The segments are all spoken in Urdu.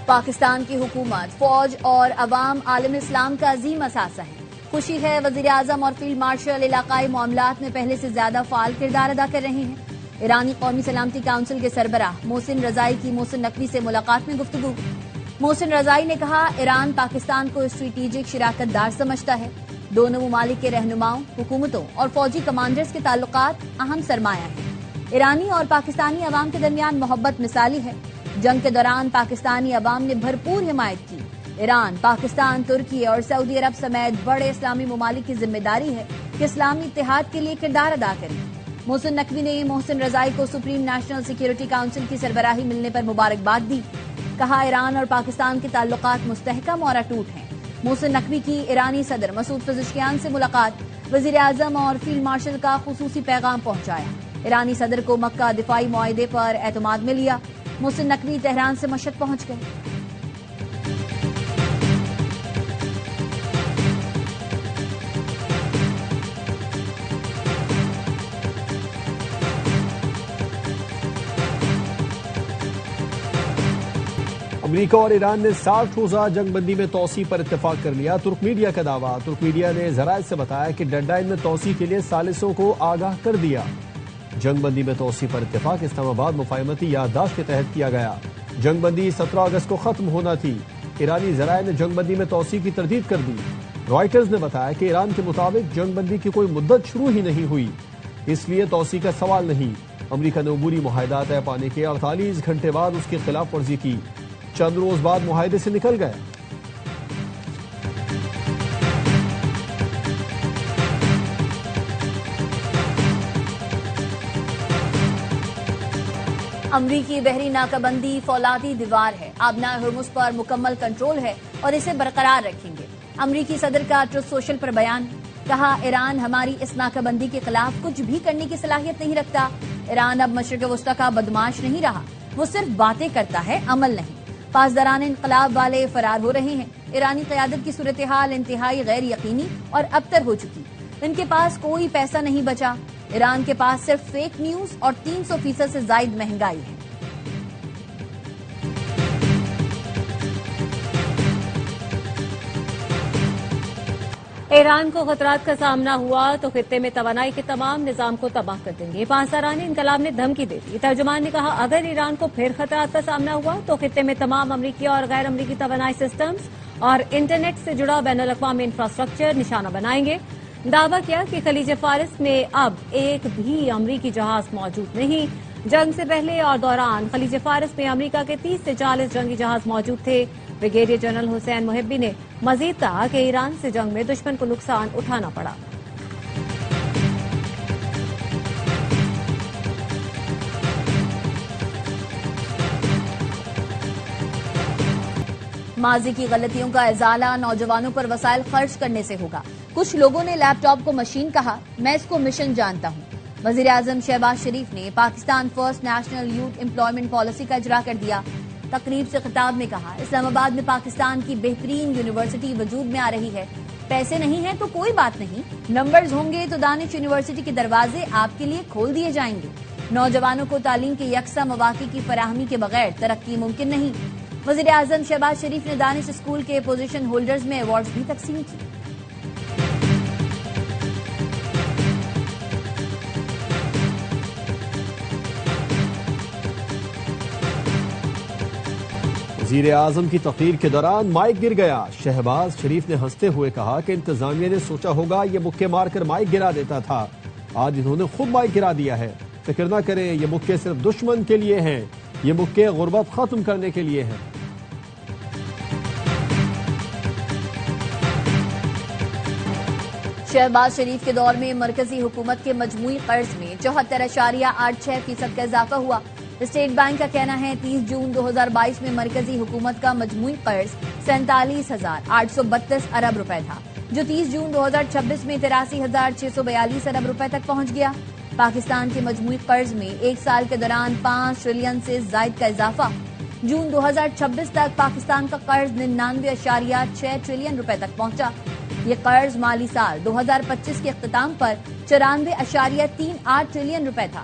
پاکستان کی حکومت، فوج اور عوام عالم اسلام کا عظیم اثاثہ ہے۔ خوشی ہے وزیر اعظم اور فیلڈ مارشل علاقائی معاملات میں پہلے سے زیادہ فعال کردار ادا کر رہے ہیں۔ ایرانی قومی سلامتی کونسل کے سربراہ محسن رضائی کی محسن نقوی سے ملاقات میں گفتگو۔ محسن رضائی نے کہا ایران پاکستان کو اسٹریٹجک شراکت دار سمجھتا ہے۔ دونوں ممالک کے رہنماؤں، حکومتوں اور فوجی کمانڈرز کے تعلقات اہم سرمایہ ہیں۔ ایرانی اور پاکستانی عوام کے درمیان محبت مثالی ہے۔ جنگ کے دوران پاکستانی عوام نے بھرپور حمایت کی۔ ایران، پاکستان، ترکی اور سعودی عرب سمیت بڑے اسلامی ممالک کی ذمہ داری ہے کہ اسلامی اتحاد کے لیے کردار ادا کریں۔ محسن نقوی نے محسن رضائی کو سپریم نیشنل سیکیورٹی کونسل کی سربراہی ملنے پر مبارکباد دی۔ کہا ایران اور پاکستان کے تعلقات مستحکم اور اٹوٹ ہیں۔ محسن نقوی کی ایرانی صدر مسعود پزشکیان سے ملاقات، وزیر اعظم اور فیلڈ مارشل کا خصوصی پیغام پہنچایا۔ ایرانی صدر کو مکہ دفاعی معاہدے پر اعتماد میں لیا۔ محسن نقوی تہران سے مشہد پہنچ گئے۔ امریکہ اور ایران نے 60 روزہ جنگ بندی میں توسیع پر اتفاق کر لیا۔ ترک میڈیا کا دعویٰ، ترک میڈیا نے ذرائع سے بتایا کہ ڈیڈ لائن میں توسیع کے لیے ثالثوں کو آگاہ کر دیا۔ جنگ بندی میں توسیع پر اتفاق اسلام آباد مفاہمتی یادداشت کے تحت کیا گیا۔ جنگ بندی 17 اگست کو ختم ہونا تھی۔ ایرانی ذرائع نے جنگ بندی میں توسیع کی تردید کر دی۔ رائٹرز نے بتایا کہ ایران کے مطابق جنگ بندی کی کوئی مدت شروع ہی نہیں ہوئی، اس لیے توسیع کا سوال نہیں۔ امریکہ نے عبوری معاہدہ طے پانے کے 48 گھنٹے بعد اس کی خلاف ورزی کی، چند روز بعد معاہدے سے نکل گیا۔ امریکی بحری ناکہ بندی فولادی دیوار ہے، آبنائے ہرمز پر مکمل کنٹرول ہے اور اسے برقرار رکھیں گے۔ امریکی صدر کا ٹروتھ سوشل پر بیان، کہا ایران ہماری اس ناکہ بندی کے خلاف کچھ بھی کرنے کی صلاحیت نہیں رکھتا۔ ایران اب مشرق وسطی کا بدمعاش نہیں رہا، وہ صرف باتیں کرتا ہے، عمل نہیں۔ پاسداران انقلاب والے فرار ہو رہے ہیں۔ ایرانی قیادت کی صورتحال انتہائی غیر یقینی اور ابتر ہو چکی۔ ان کے پاس کوئی پیسہ نہیں بچا۔ ایران کے پاس صرف فیک نیوز اور 300% سے زائد مہنگائی ہے۔ ایران کو خطرات کا سامنا ہوا تو خطے میں توانائی کے تمام نظام کو تباہ کر دیں گے، پاسداران انقلاب نے دھمکی دے دی۔ ترجمان نے کہا اگر ایران کو پھر خطرات کا سامنا ہوا تو خطے میں تمام امریکی اور غیر امریکی توانائی سسٹمز اور انٹرنیٹ سے جڑا بین الاقوامی انفراسٹرکچر نشانہ بنائیں گے۔ دعویٰ کیا کہ خلیج فارس میں اب ایک بھی امریکی جہاز موجود نہیں۔ جنگ سے پہلے اور دوران خلیج فارس میں امریکہ کے 30 سے 40 جنگی جہاز موجود تھے۔ بریگیڈیئر جنرل حسین محبی نے مزید کہا کہ ایران سے جنگ میں دشمن کو نقصان اٹھانا پڑا۔ ماضی کی غلطیوں کا ازالہ نوجوانوں پر وسائل خرچ کرنے سے ہوگا۔ کچھ لوگوں نے لیپ ٹاپ کو مشین کہا، میں اس کو مشن جانتا ہوں۔ وزیر اعظم شہباز شریف نے Pakistan first national youth employment policy کا اجرا کر دیا۔ تقریب سے خطاب میں کہا اسلام آباد میں پاکستان کی بہترین یونیورسٹی وجود میں آ رہی ہے۔ پیسے نہیں ہیں تو کوئی بات نہیں، نمبرز ہوں گے تو دانش یونیورسٹی کے دروازے آپ کے لیے کھول دیے جائیں گے۔ نوجوانوں کو تعلیم کے یکساں مواقع کی فراہمی کے بغیر ترقی ممکن نہیں۔ وزیر اعظم شہباز شریف نے دانش اسکول کے پوزیشن ہولڈرز میں ایوارڈز بھی تقسیم کی۔ وزیر اعظم کی تقریر کے دوران مائک گر گیا۔ شہباز شریف نے ہنستے ہوئے کہا کہ انتظامیہ نے سوچا ہوگا یہ مکے مار کر مائک گرا دیتا تھا، آج انہوں نے خود مائک گرا دیا ہے۔ فکر نہ کریں، یہ مکے صرف دشمن کے لیے ہیں، یہ مکے غربت ختم کرنے کے لیے ہیں۔ شہباز شریف کے دور میں مرکزی حکومت کے مجموعی قرض میں 74.86% کا اضافہ ہوا۔ اسٹیٹ بینک کا کہنا ہے 30 جون 2022 میں مرکزی حکومت کا مجموعی قرض 47,832 ارب روپے تھا، جو 30 جون 2026 میں 83,642 ارب روپے تک پہنچ گیا۔ پاکستان کے مجموعی قرض میں ایک سال کے دوران 5 ٹریلین سے زائد کا اضافہ۔ جون 2026 تک پاکستان کا قرض 99.6 ٹریلین روپے تک پہنچا۔ یہ قرض مالی سال 2025 کے اختتام پر 94.38 ٹریلین روپے تھا۔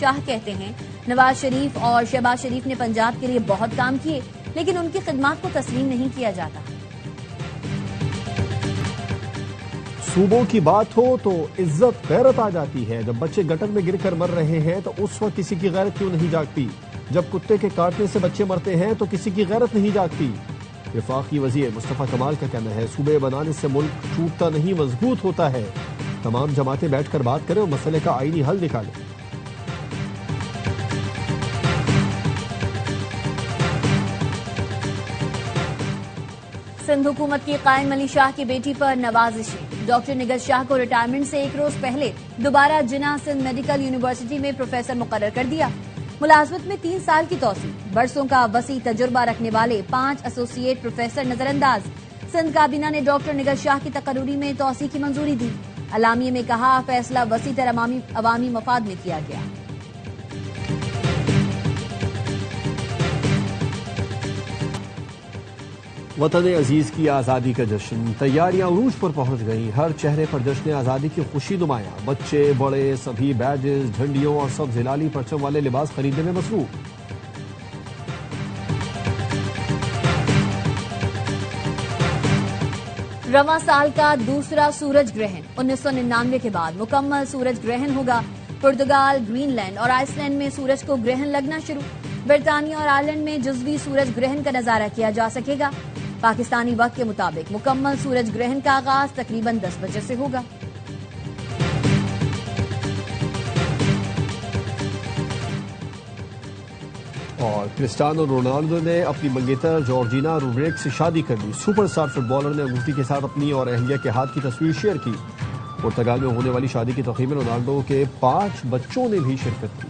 شاہ کہتے ہیں نواز شریف اور شہباز شریف نے پنجاب کے لیے بہت کام کیے لیکن ان کی خدمات کو تسلیم نہیں کیا جاتا۔ صوبوں کی بات ہو تو عزت غیرت آ جاتی ہے۔ جب بچے گٹر میں گر کر مر رہے ہیں تو اس وقت کسی کی غیرت کیوں نہیں جاگتی؟ جب کتے کے کاٹنے سے بچے مرتے ہیں تو کسی کی غیرت نہیں جاگتی؟ وفاقی وزیر مصطفیٰ کمال کا کہنا ہے صوبے بنانے سے ملک ٹوٹتا نہیں مضبوط ہوتا ہے۔ تمام جماعتیں بیٹھ کر بات کریں اور مسئلے کا آئینی حل نکالیں۔ سندھ حکومت کی قائم علی شاہ کی بیٹی پر نوازشیں۔ ڈاکٹر نگہت شاہ کو ریٹائرمنٹ سے ایک روز پہلے دوبارہ جناح سندھ میڈیکل یونیورسٹی میں پروفیسر مقرر کر دیا۔ ملازمت میں 3 سال کی توسیع۔ برسوں کا وسیع تجربہ رکھنے والے 5 ایسوسی ایٹ پروفیسر نظر انداز۔ سندھ کابینہ نے ڈاکٹر نگہت شاہ کی تقرری میں توسیع کی منظوری دی۔ اعلامیے میں کہا فیصلہ وسیع تر عوامی مفاد میں کیا گیا۔ وطن عزیز کی آزادی کا جشن، تیاریاں عروج پر پہنچ گئیں۔ ہر چہرے پر جشن آزادی کی خوشی نمایاں۔ بچے بڑے سبھی بیجز، جھنڈیوں اور سبز ہلالی پرچم والے لباس خریدنے میں مصروف۔ رواں سال کا دوسرا سورج گرہن 1999 کے بعد مکمل سورج گرہن ہوگا۔ پرتگال، گرین لینڈ اور آئس لینڈ میں سورج کو گرہن لگنا شروع۔ برطانیہ اور آئرلینڈ میں جزوی سورج گرہن کا نظارہ کیا جا سکے گا۔ پاکستانی وقت کے مطابق مکمل سورج گرہن کا آغاز تقریباً 10 بجے سے ہوگا۔ اور کرسٹیانو رونالڈو نے اپنی منگیتر جارجینا روڈریگ سے شادی کر لی۔ سپر اسٹار فٹ بالر نے انگوٹھی کے ساتھ اپنی اور اہلیہ کے ہاتھ کی تصویر شیئر کی۔ پرتگال میں ہونے والی شادی کی تقریب میں رونالڈو کے 5 بچوں نے بھی شرکت کی۔